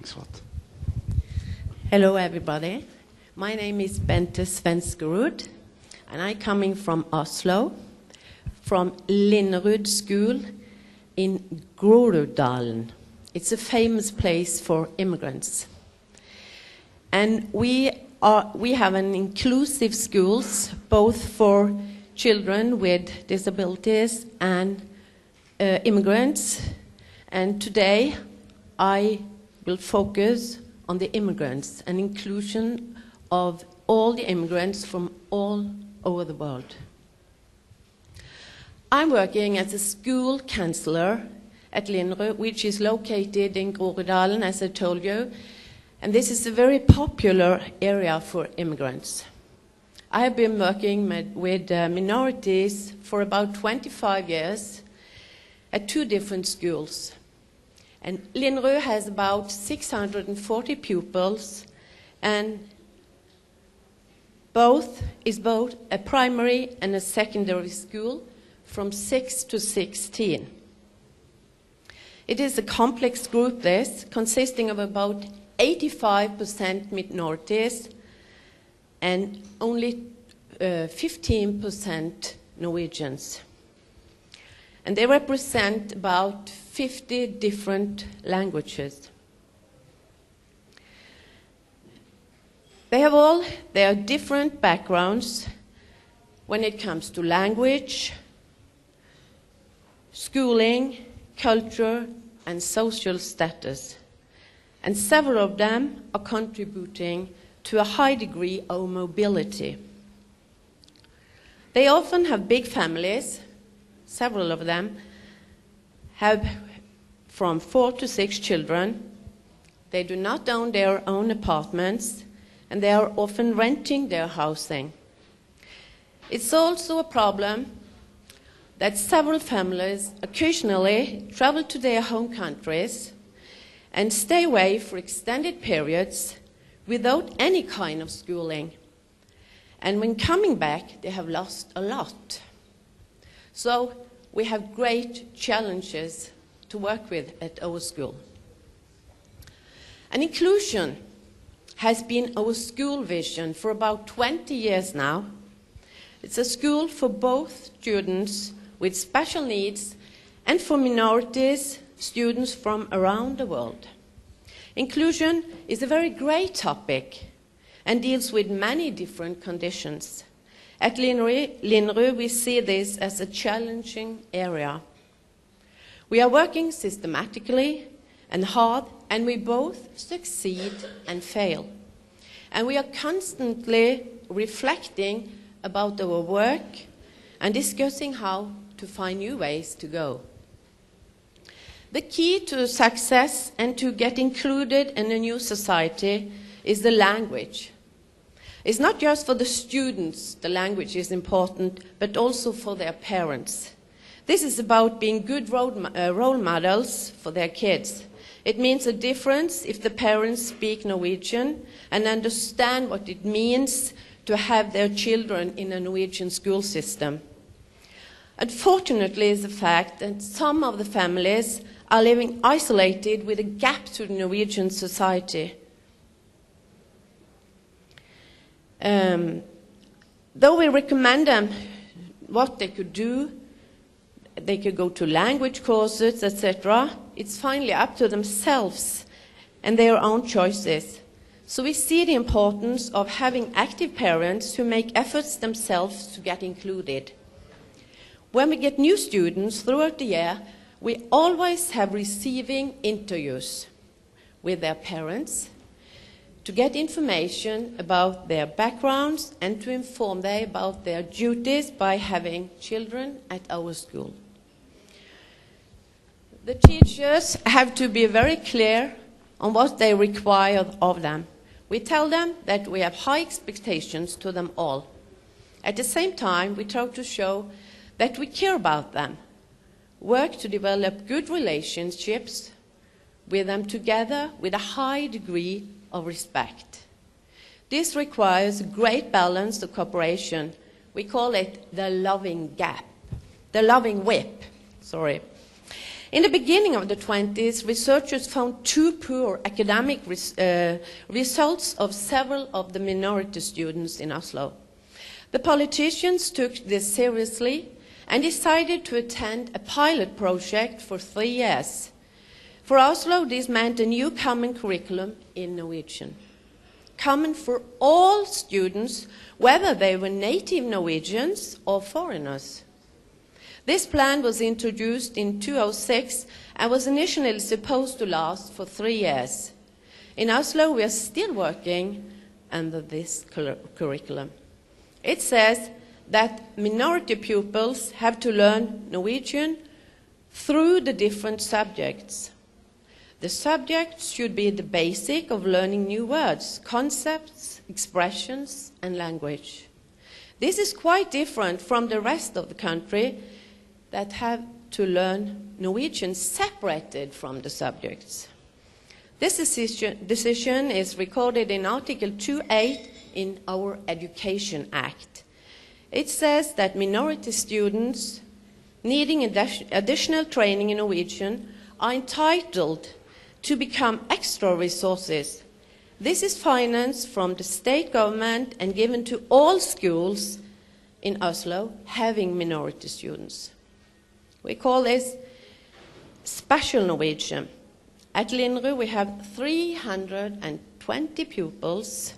Thanks a lot. Hello, everybody. My name is Bente Svenskerud, and I'm coming from Oslo, from Linnerud School in Groruddalen. It's a famous place for immigrants. And we have an inclusive schools, both for children with disabilities and immigrants. And today I will focus on the immigrants and inclusion of all the immigrants from all over the world. I'm working as a school counselor at Linnerud, which is located in Groruddalen, as I told you, and this is a very popular area for immigrants. I have been working with minorities for about 25 years at 2 different schools. And Linnerud has about 640 pupils, and is both a primary and a secondary school from 6 to 16. It is a complex group, this, consisting of about 85% minorities and only 15% Norwegians. And they represent about 50 different languages. They have all their different backgrounds when it comes to language, schooling, culture, and social status. And several of them are contributing to a high degree of mobility. They often have big families. Several of them have from 4 to 6 children. They do not own their own apartments, and they are often renting their housing. It's also a problem that several families occasionally travel to their home countries and stay away for extended periods without any kind of schooling. And when coming back, they have lost a lot. So we have great challenges to work with at our school. And inclusion has been our school vision for about 20 years now. It's a school for both students with special needs and for minorities, students from around the world. Inclusion is a very great topic and deals with many different conditions. At Linnerud, we see this as a challenging area. We are working systematically and hard, and we both succeed and fail. And we are constantly reflecting about our work and discussing how to find new ways to go. The key to success and to get included in a new society is the language. It's not just for the students the language is important, but also for their parents. This is about being good role models for their kids. It means a difference if the parents speak Norwegian and understand what it means to have their children in a Norwegian school system. Unfortunately, is the fact that some of the families are living isolated with a gap to the Norwegian society. Though we recommend them what they could do, they could go to language courses, etc., it's finally up to themselves and their own choices. So we see the importance of having active parents who make efforts themselves to get included. When we get new students throughout the year, we always have receiving interviews with their parents to get information about their backgrounds and to inform them about their duties by having children at our school. The teachers have to be very clear on what they require of them. We tell them that we have high expectations to them all. At the same time, we try to show that we care about them, work to develop good relationships with them together with a high degree of respect. This requires great balance of cooperation. We call it the loving gap, the loving whip, sorry. In the beginning of the 20s, researchers found too poor academic results of several of the minority students in Oslo. The politicians took this seriously and decided to attend a pilot project for 3 years. For Oslo, this meant a new common curriculum in Norwegian, common for all students, whether they were native Norwegians or foreigners. This plan was introduced in 2006 and was initially supposed to last for 3 years. In Oslo, we are still working under this curriculum. It says that minority pupils have to learn Norwegian through the different subjects. The subjects should be the basic of learning new words, concepts, expressions, and language. This is quite different from the rest of the country that have to learn Norwegian separated from the subjects. This decision is recorded in Article 2.8 in our Education Act. It says that minority students needing additional training in Norwegian are entitled to become extra resources. This is financed from the state government and given to all schools in Oslo having minority students. We call this special Norwegian. At Linderud, we have 320 pupils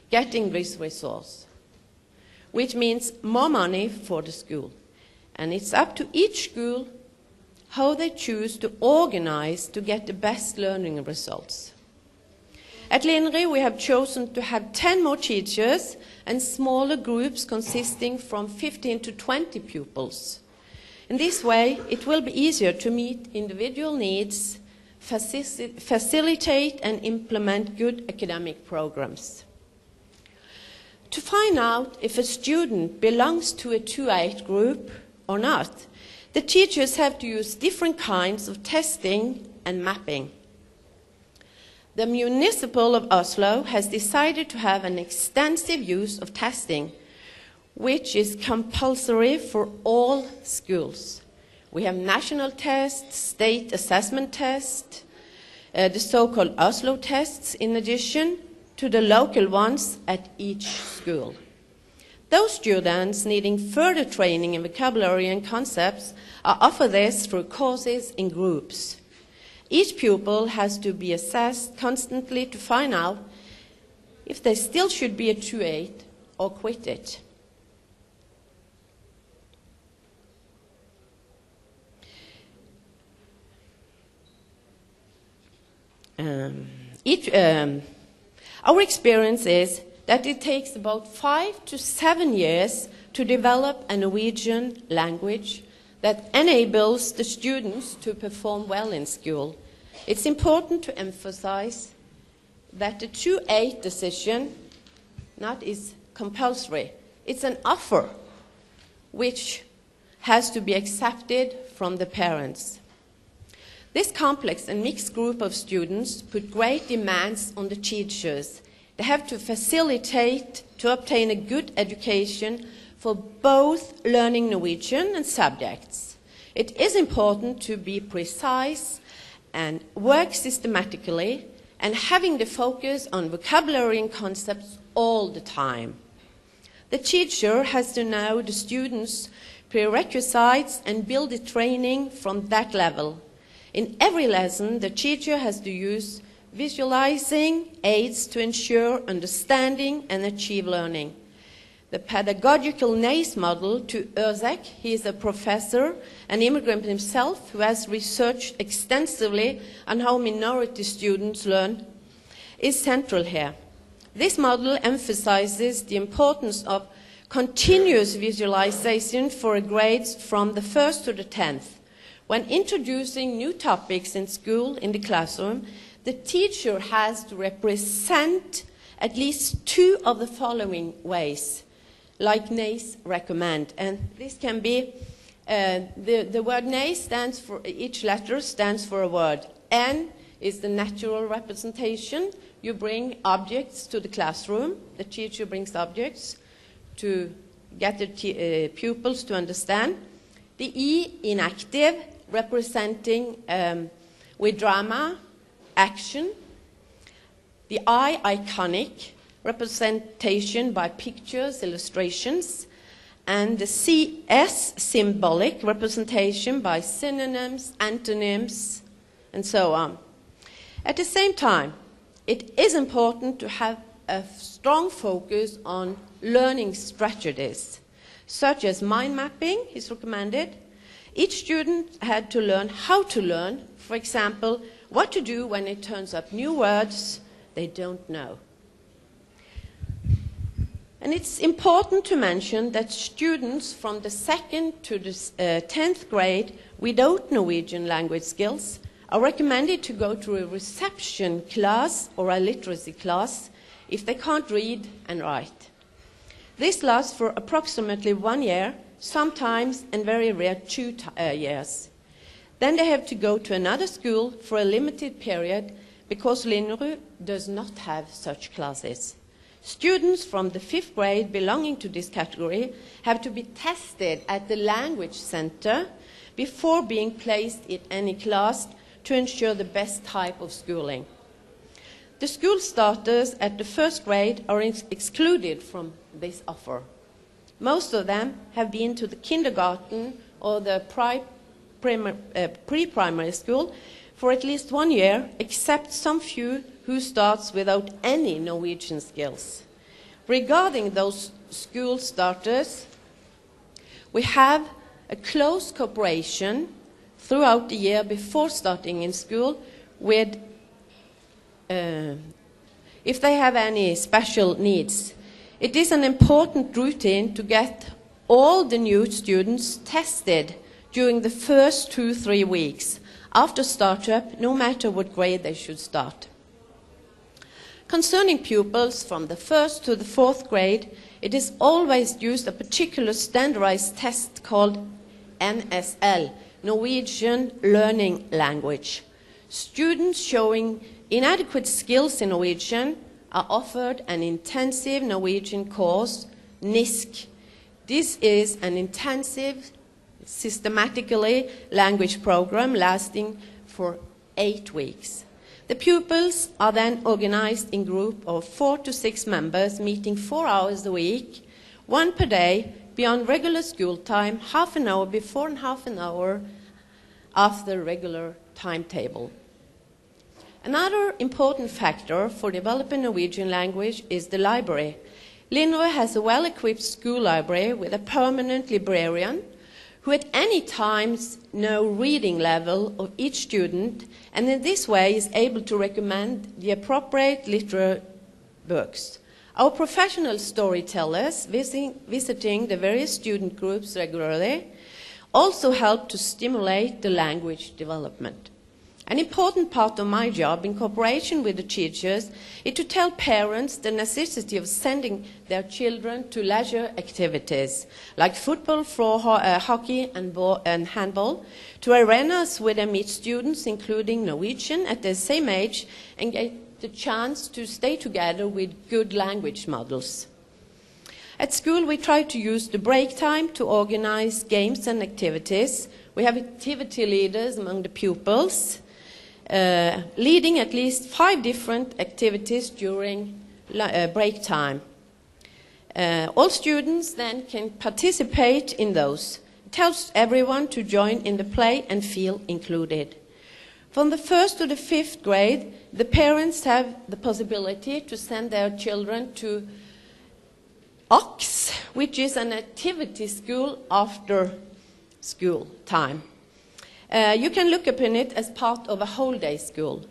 getting this resource, which means more money for the school. And it's up to each school how they choose to organize to get the best learning results. At Linderud, we have chosen to have 10 more teachers and smaller groups consisting from 15 to 20 pupils. In this way, it will be easier to meet individual needs, facilitate and implement good academic programs. To find out if a student belongs to a 2-8 group or not, the teachers have to use different kinds of testing and mapping. The municipal of Oslo has decided to have an extensive use of testing, which is compulsory for all schools. We have national tests, state assessment tests, the so-called Oslo tests, in addition to the local ones at each school. Those students needing further training in vocabulary and concepts are offered this through courses in groups. Each pupil has to be assessed constantly to find out if they still should be a 2-8 or quit it. Our experience is that it takes about 5 to 7 years to develop a Norwegian language that enables the students to perform well in school. It's important to emphasize that the 2-8 decision not is compulsory. It's an offer which has to be accepted from the parents. This complex and mixed group of students put great demands on the teachers. They have to facilitate to obtain a good education for both learning Norwegian and subjects. It is important to be precise and work systematically and having the focus on vocabulary and concepts all the time. The teacher has to know the students' prerequisites and build the training from that level. In every lesson, the teacher has to use visualizing aids to ensure understanding and achieve learning. The pedagogical NACE model to Ørsek, he is a professor, an immigrant himself, who has researched extensively on how minority students learn, is central here. This model emphasizes the importance of continuous visualization for grades from the 1st to the 10th. When introducing new topics in school, in the classroom, the teacher has to represent at least 2 of the following ways, like NACE recommend. And this can be, the word NACE stands for, each letter stands for a word. N is the natural representation. You bring objects to the classroom. The teacher brings objects to get the pupils to understand. The E, inactive, representing with drama, action, the I, iconic, representation by pictures, illustrations, and the CS, symbolic, representation by synonyms, antonyms, and so on. At the same time, it is important to have a strong focus on learning strategies, such as mind mapping is recommended. Each student had to learn how to learn, for example, what to do when it turns up new words they don't know. And it's important to mention that students from the 2nd to the 10th grade without Norwegian language skills are recommended to go to a reception class or a literacy class if they can't read and write. This lasts for approximately 1 year, sometimes and very rare 2 years. Then they have to go to another school for a limited period because Linderud does not have such classes. Students from the 5th grade belonging to this category have to be tested at the language center before being placed in any class to ensure the best type of schooling. The school starters at the 1st grade are excluded from this offer. Most of them have been to the kindergarten or the pre-primary school for at least 1 year, except some few who starts without any Norwegian skills. Regarding those school starters, we have a close cooperation throughout the year before starting in school with if they have any special needs. It is an important routine to get all the new students tested during the first 2-3 weeks after startup, no matter what grade they should start. Concerning pupils from the 1st to the 4th grade, it is always used a particular standardized test called NSL, Norwegian Learning Language. Students showing inadequate skills in Norwegian are offered an intensive Norwegian course, NISK. This is an intensive, systematically language program lasting for 8 weeks. The pupils are then organized in groups of 4 to 6 members, meeting 4 hours a week, 1 per day, beyond regular school time, half an hour before and half an hour after regular timetable. Another important factor for developing Norwegian language is the library. Linderud has a well-equipped school library with a permanent librarian who at any time knows reading level of each student and in this way is able to recommend the appropriate literary books. Our professional storytellers visiting the various student groups regularly also help to stimulate the language development. An important part of my job, in cooperation with the teachers, is to tell parents the necessity of sending their children to leisure activities, like football, hockey, and handball, to arenas where they meet students, including Norwegian, at the same age, and get the chance to stay together with good language models. At school, we try to use the break time to organize games and activities. We have activity leaders among the pupils, leading at least 5 different activities during break time. All students then can participate in those. It tells everyone to join in the play and feel included. From the 1st to the 5th grade, the parents have the possibility to send their children to OX, which is an activity school after school time. You can look upon it as part of a whole day school.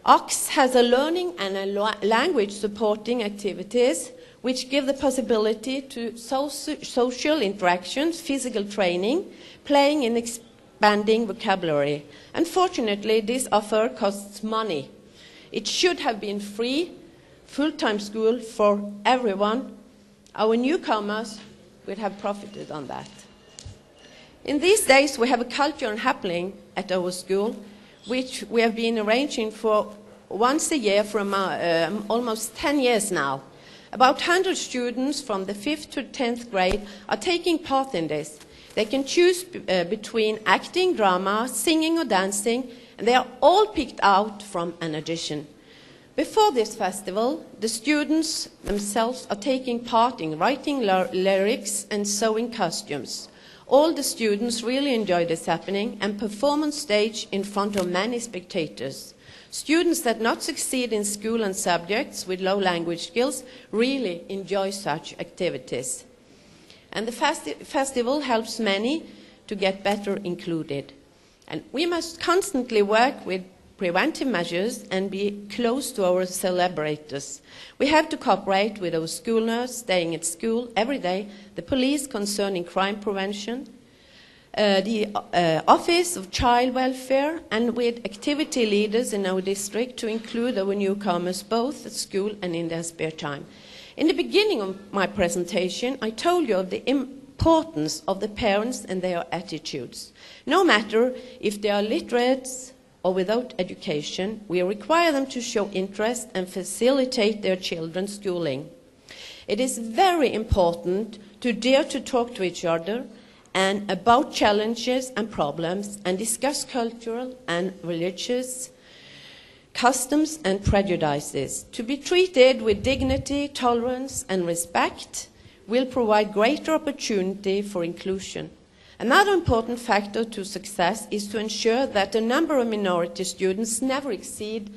OX has a learning and a language supporting activities which give the possibility to social interactions, physical training, playing and expanding vocabulary. Unfortunately, this offer costs money. It should have been free, full-time school for everyone. Our newcomers would have profited on that. In these days, we have a culture happening at our school, which we have been arranging for once a year for almost 10 years now. About 100 students from the 5th to 10th grade are taking part in this. They can choose between acting, drama, singing or dancing, and they are all picked out from an audition. Before this festival, the students themselves are taking part in writing lyrics and sewing costumes. All the students really enjoy this happening and perform on stage in front of many spectators. Students that not succeed in school and subjects with low language skills really enjoy such activities. And the festival helps many to get better included. And we must constantly work with preventive measures and be close to our celebrators. We have to cooperate with our school nurse staying at school every day, the police concerning crime prevention, the Office of Child Welfare, and with activity leaders in our district to include our newcomers both at school and in their spare time. In the beginning of my presentation, I told you of the importance of the parents and their attitudes. No matter if they are literates or without education, we require them to show interest and facilitate their children's schooling. It is very important to dare to talk to each other and about challenges and problems and discuss cultural and religious customs and prejudices. To be treated with dignity, tolerance and respect will provide greater opportunity for inclusion. Another important factor to success is to ensure that the number of minority students never exceed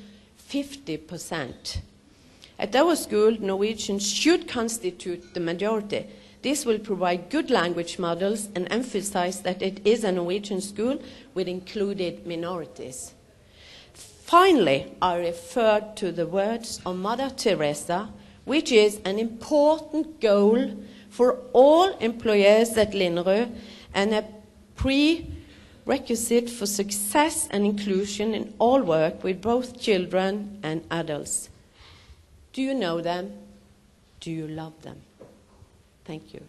50%. At our school, Norwegians should constitute the majority. This will provide good language models and emphasize that it is a Norwegian school with included minorities. Finally, I referred to the words of Mother Teresa, which is an important goal for all employers at Linderud and a prerequisite for success and inclusion in all work with both children and adults. Do you know them? Do you love them? Thank you.